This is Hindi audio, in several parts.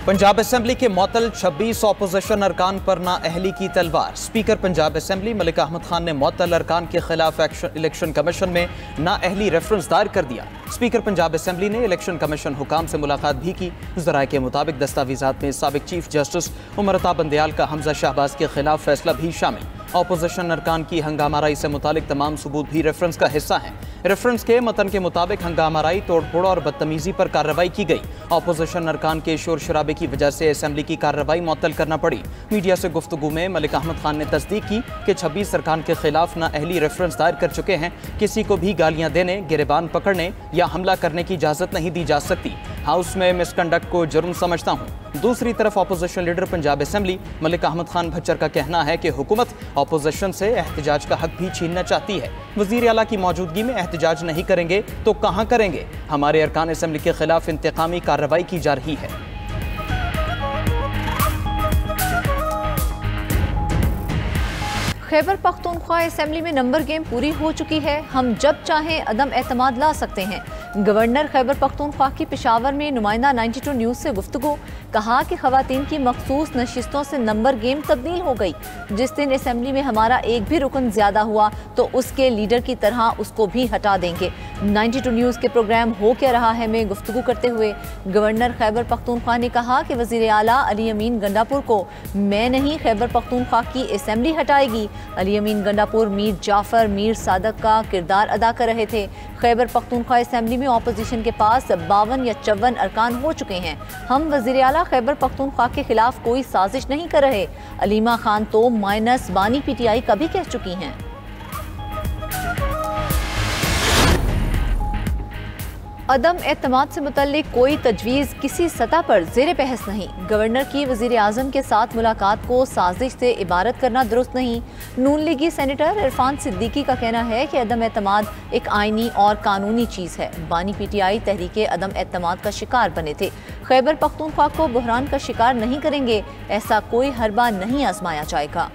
पंजाब असेंबली के मुअत्तल 26 अपोजिशन अरकान पर नाअहली की तलवार। स्पीकर पंजाब असेंबली मलिक अहमद खान ने मुअत्तल अरकान के खिलाफ इलेक्शन कमीशन में नाअहली रेफरेंस दायर कर दिया। स्पीकर पंजाब असेंबली ने इलेक्शन कमीशन हुकाम से मुलाकात भी की। ज़राए के मुताबिक दस्तावेजात में साबिक चीफ जस्टिस उमर अता बंदयाल का हमजा शहबाज के खिलाफ फैसला भी शामिल। अपोजिशन अरकान की हंगामाराई से मुतालिक तमाम सबूत भी रेफरेंस का हिस्सा हैं। रेफरेंस के मतन के मुताबिक हंगामाराई, तोड़फोड़ और बदतमीजी पर कार्रवाई की गई। अपोजिशन अरकान के शोर शराबे की वजह से असेंबली की कार्रवाई मुअत्तल करना पड़ी। मीडिया से गुफ्तगू में मलिक अहमद खान ने तस्दीक की कि 26 अरकान के खिलाफ नाअहली रेफरेंस दायर कर चुके हैं। किसी को भी गालियां देने, गिरेबान पकड़ने या हमला करने की इजाजत नहीं दी जा सकती। हाउस में मिसकंडक्ट को जुर्म समझता हूँ। दूसरी तरफ opposition leader Punjab assembly Malik Ahmad Khan Bhachar का कहना है कि हुकूमत अपोजिशन से एहतजाज का हक भी छीनना चाहती है। वज़ीर आला की मौजूदगी में एहतजाज नहीं करेंगे तो कहाँ करेंगे? हमारे अरकान असेंबली के खिलाफ इंतकामी कार्रवाई की जा रही है। खैबर पख्तूनख्वा असेंबली में नंबर गेम पूरी हो चुकी है। हम जब चाहें अदम एतमाद ला सकते हैं। गवर्नर खैबर पख्तूनख्वा की पेशावर में नुमाइंदा 92 न्यूज़ से गुफ्तगू। कहा कि खवातीन की मखसूस नशिस्तों से नंबर गेम तब्दील हो गई। जिस दिन असेंबली में हमारा एक भी रुकन ज्यादा हुआ तो उसके लीडर की तरह उसको भी हटा देंगे। 92 न्यूज़ के प्रोग्राम हो क्या रहा है में गुफ्तगू करते हुए गवर्नर खैबर पख्तूनख्वा ने कहा कि वज़ीर आला अली अमीन गंडापुर को मैं नहीं, खैबर पख्तूनख्वा की असेंबली हटाएगी। अली अमीन गंडापुर मीर जाफर, मीर सादक का किरदार अदा कर रहे थे। खैबर पख्तूनख्वा असेंबली में अपोजिशन के पास 52 या 54 अरकान हो चुके हैं। हम वज़ीर आला खैबर पख्तूनख्वा के खिलाफ कोई साजिश नहीं कर रहे। अलीमा खान तो माइनस बानी PTI का भी कह चुकी हैं। अदम एतमाद से मुतल्लिक कोई तजवीज़ किसी सतह पर ज़ेर बहस नहीं। गवर्नर की वज़ीर आज़म के साथ मुलाकात को साजिश से इबारत करना दुरुस्त नहीं। नून लीगी सेनेटर इरफान सिद्दीकी का कहना है कि अदम एतमाद एक आइनी और कानूनी चीज़ है। बानी PTI तहरीके अदम एतमाद का शिकार बने थे। खैबर पख्तूनख्वा को बहरान का शिकार नहीं करेंगे। ऐसा कोई हरबा नहीं आजमाया जाएगा।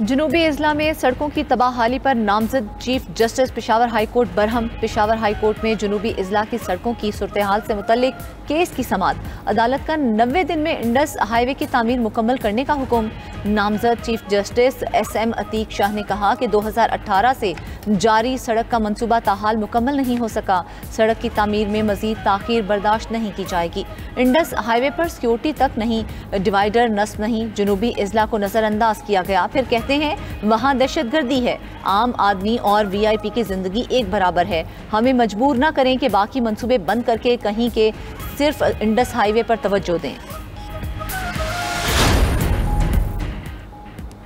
जनूबी अजला में सड़कों की तबाहाली पर नामजद chief justice Peshawar high court Barham. Peshawar high court में जनूबी अजला की सड़कों की सूरत हाल से मुतल्लिक केस की समाअत। अदालत का 90 दिन में इंडस हाईवे की तामीर मुकम्मल करने का हुक्म। नामजद chief justice SM Atiq Shah ने कहा कि 2018 से जारी सड़क का मंसूबा ताहाल मुकम्मल नहीं हो सका। सड़क की तामीर में मजीद ताखीर बर्दाश्त नहीं की जाएगी। इंडस हाईवे पर सिक्योरिटी तक नहीं, डिवाइडर नस्ब नहीं, जनूबी अजला को नज़रअंदाज किया गया। फिर कहते हैं वहाँ दहशतगर्दी है। आम आदमी और VIP की जिंदगी एक बराबर है। हमें मजबूर ना करें कि बाकी मंसूबे बंद करके कहीं के सिर्फ इंडस हाईवे पर तवज्जो दें।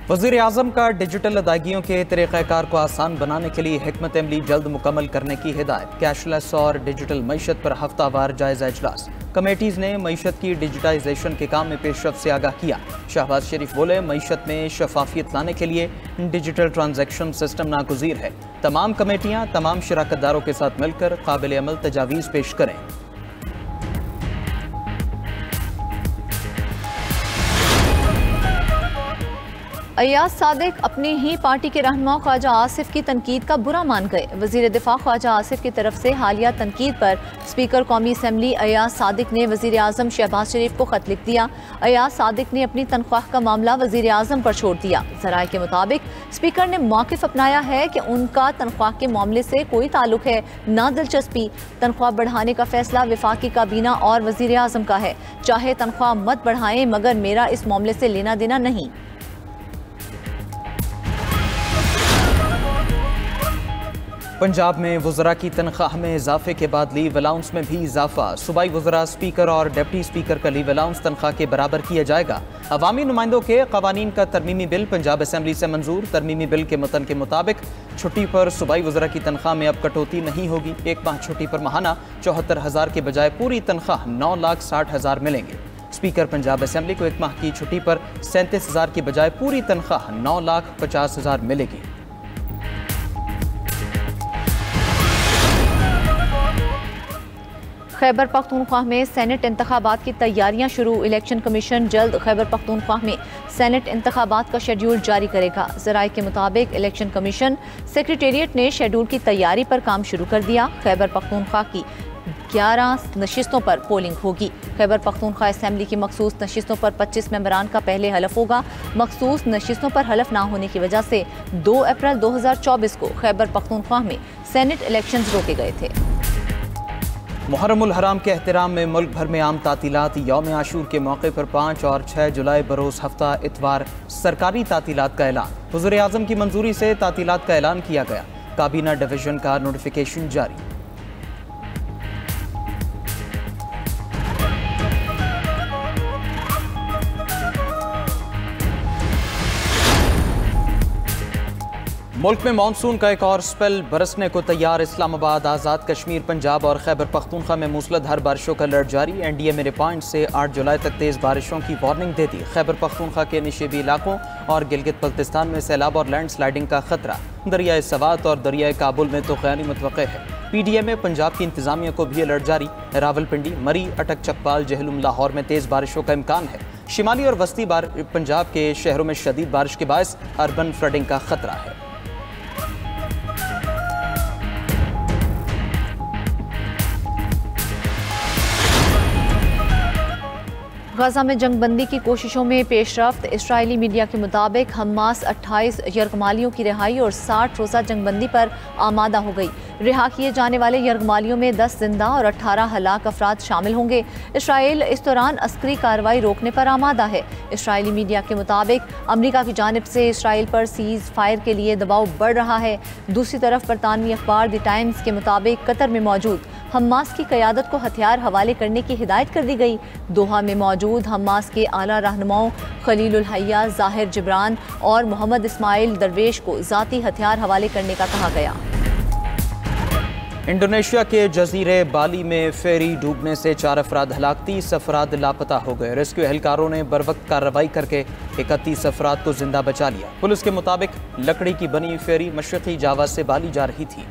वज़ीर आज़म का डिजिटल अदायगियों के तरीक़ाकार को आसान बनाने के लिए हिकमत अमली जल्द मुकम्मल करने की हिदायत। कैशलेस और डिजिटल मईशत पर हफ्तावार जायज़ा इजलास। कमेटीज़ ने मईशत की डिजिटाइजेशन के काम में पेशरफ से आगाह किया। शहबाज शरीफ बोले, मईशत में शफाफियत लाने के लिए डिजिटल ट्रांजैक्शन सिस्टम नागुज़ीर है। तमाम कमेटियाँ तमाम शराकतदारों के साथ मिलकर काबिल अमल तजावीज़ पेश करें। अय्याज सादिक अपनी ही पार्टी के रहनुमा ख्वाजा आसिफ की तनकीद का बुरा मान गए। वज़ीर दिफा ख्वाजा आसिफ की तरफ से हालिया तनकीद पर स्पीकर कौमी असम्बली अय्याज सादिक ने वज़ीर आज़म शहबाज शरीफ को खत लिख दिया। अय्याज सादिक ने अपनी तनख्वाह का मामला वज़ीर आज़म पर छोड़ दिया। ज़राए के मुताबिक स्पीकर ने मौक़िफ़ अपनाया है कि उनका तनख्वाह के मामले से कोई ताल्लुक है ना दिलचस्पी। तनख्वाह बढ़ाने का फैसला वफाकी काबीना और वज़ीर आज़म का है। चाहे तनख्वाह मत बढ़ाएं, मगर मेरा इस मामले से लेना देना नहीं। पंजाब में वज़रा की तनख्वाह में इजाफे के बाद लीव अलाउंस में भी इजाफा। सूबाई वज़रा, स्पीकर और डिप्टी स्पीकर का लीव अलाउंस तनख्वाह के बराबर किया जाएगा। अवामी नुमाइंदों के कवानीन का तरमीमी बिल पंजाब असेंबली से मंजूर। तरमीमी बिल के मतन के मुताबिक छुट्टी पर सूबाई वज़रा की तनख्वाह में अब कटौती नहीं होगी। एक माह छुट्टी पर माहाना 74,000 के बजाय पूरी तनख्वाह 9,60,000 मिलेंगे। स्पीकर पंजाब असेंबली को एक माह की छुट्टी पर 37,000 के बजाय पूरी तनख्वाह 9,50,000 मिलेगी। खैबर पख्तूनख्वा में सेनेट इंतखाबात की तैयारियां शुरू। इलेक्शन कमीशन जल्द खैबर पख्तूनख्वा में सेनेट इंतखाबात का शेड्यूल जारी करेगा। ज़राए के मुताबिक इलेक्शन कमीशन सेक्रेटेरिएट ने शेड्यूल की तैयारी पर काम शुरू कर दिया। खैबर पख्तूनख्वा की 11 नशिस्तों पर पोलिंग होगी। खैबर पख्तूनख्वा असेंबली की मखसूस नशिस्तों पर 25 मेंबरान का पहले हलफ होगा। मखसूस नशिस्तों पर हलफ ना होने की वजह से 2 अप्रैल 2024 को खैबर पख्तूनख्वा में सेनेट इलेक्शंस रोके गए थे। मुहर्रमुल हराम के एहतराम में मुल्क भर में आम तातीलात। यौम आशूर के मौके पर 5 और 6 जुलाई बरोज़ हफ्ता इतवार सरकारी तातीलात का ऐलान। वज़ीर आज़म की मंजूरी से तातीलात का ऐलान किया गया। काबीना डिवीजन का नोटिफिकेशन जारी। मुल्क में मानसून का एक और स्पेल बरसने को तैयार। इस्लामाबाद, आज़ाद कश्मीर, पंजाब और खैबर पख्तूनख्वा में मूसलाधार बारिशों का अलर्ट जारी। NDMA ने पॉइंट से 8 जुलाई तक तेज़ बारिशों की वार्निंग दे दी। खैबर पख्तूनख्वा के निशेबी इलाकों और गिलगित बल्तिस्तान में सैलाब और लैंड स्लाइडिंग का खतरा। दरियाए सवात और दरियाए काबुल में तूफ़ानी मुतवक्के है। PDMA पंजाब की इंतजामिया को भी अलर्ट जारी। रावलपिंडी, मरी, अटक, चकपाल, जहलुम, लाहौर में तेज़ बारिशों का इम्कान है। शिमाली और वस्ती पंजाब के शहरों में शदीद बारिश के बायस अर्बन फ्लडिंग का खतरा है। गजा में जंगबंदी की कोशिशों में पेशरफ्त। इस्राएली मीडिया के मुताबिक हमास 28 यरगमालियों की रिहाई और 60 रोज़ा जंगबंदी पर आमादा हो गई। रिहा किए जाने वाले यरगमालियों में 10 जिंदा और 18 हलाक अफराद शामिल होंगे। इसराइल इस दौरान अस्करी कार्रवाई रोकने पर आमादा है। इस्राएली मीडिया के मुताबिक अमरीका की जानिब से इसराइल पर सीज फायर के लिए दबाव बढ़ रहा है। दूसरी तरफ बरतानवी अखबार द टाइम्स के मुताबिक कतर में मौजूद हमास की क़यादत को हथियार हवाले करने की हिदायत कर दी गई। दोहा में मौजूद हमास के आला रहनुमाओं खलीलुल हय्या, ज़ाहिर जिब्रान और मोहम्मद इस्माइल दरवेश को ज़ाती हथियार हवाले करने का कहा गया। इंडोनेशिया के जजीरे बाली में फेरी डूबने से 4 अफराद हलाक, 30 अफराद लापता हो गए। रेस्क्यू एहलकारों ने बरवक्त कार्रवाई करके 31 अफराद को जिंदा बचा लिया। पुलिस के मुताबिक लकड़ी की बनी फेरी मशरक़ी जावा से बाली जा रही थी।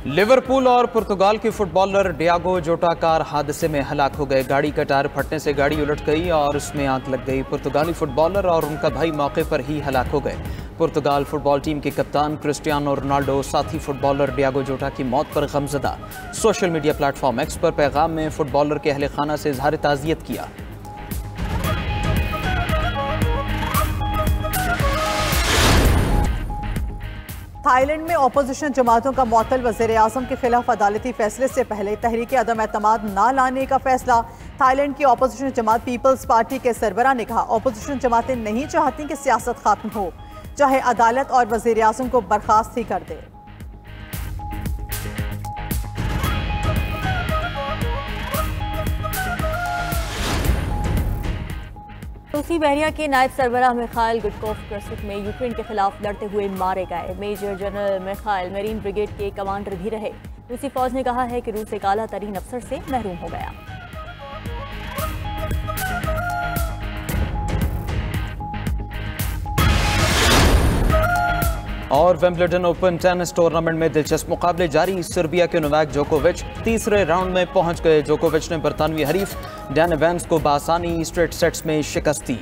लिवरपूल और पुर्तगाल के फुटबॉलर डियागो जोटा कार हादसे में हलाक हो गए। गाड़ी का टायर फटने से गाड़ी उलट गई और उसमें आग लग गई। पुर्तगाली फुटबॉलर और उनका भाई मौके पर ही हलाक हो गए। पुर्तगाल फुटबॉल टीम के कप्तान क्रिस्टियानो रोनाल्डो साथी फुटबॉलर डियागो जोटा की मौत पर गमज़दा। सोशल मीडिया प्लेटफॉर्म एक्स पर पैगाम में फुटबॉलर के अहले खाना से इज़हार ताज़ियत किया। थाईलैंड में अपोजिशन जमातों का मुअत्तल वज़ीर आज़म के खिलाफ अदालती फैसले से पहले तहरीक अदम एतमाद न लाने का फैसला। थाईलैंड की अपोजिशन जमात पीपल्स पार्टी के सरबराह ने कहा, अपोजिशन जमातें नहीं चाहती कि सियासत खत्म हो, चाहे अदालत और वज़ीर आज़म को बर्खास्त ही कर दे। रूसी बहरिया के नायब सरबराह मिखाइल गुडकोफ कर्सुक में यूक्रेन के खिलाफ लड़ते हुए मारे गए। Major general Mikhail marine brigade के कमांडर भी रहे। रूसी फौज ने कहा है कि रूस एक आला तरीन अफसर से महरूम हो गया। और विंबलडन ओपन टेनिस टूर्नामेंट में दिलचस्प मुकाबले जारी। सर्बिया के नोवाक जोकोविच तीसरे राउंड में पहुंच गए। जोकोविच ने बरतानवी हरीफ डैन एवेंस को बआसानी स्ट्रेट सेट्स में शिकस्त दी।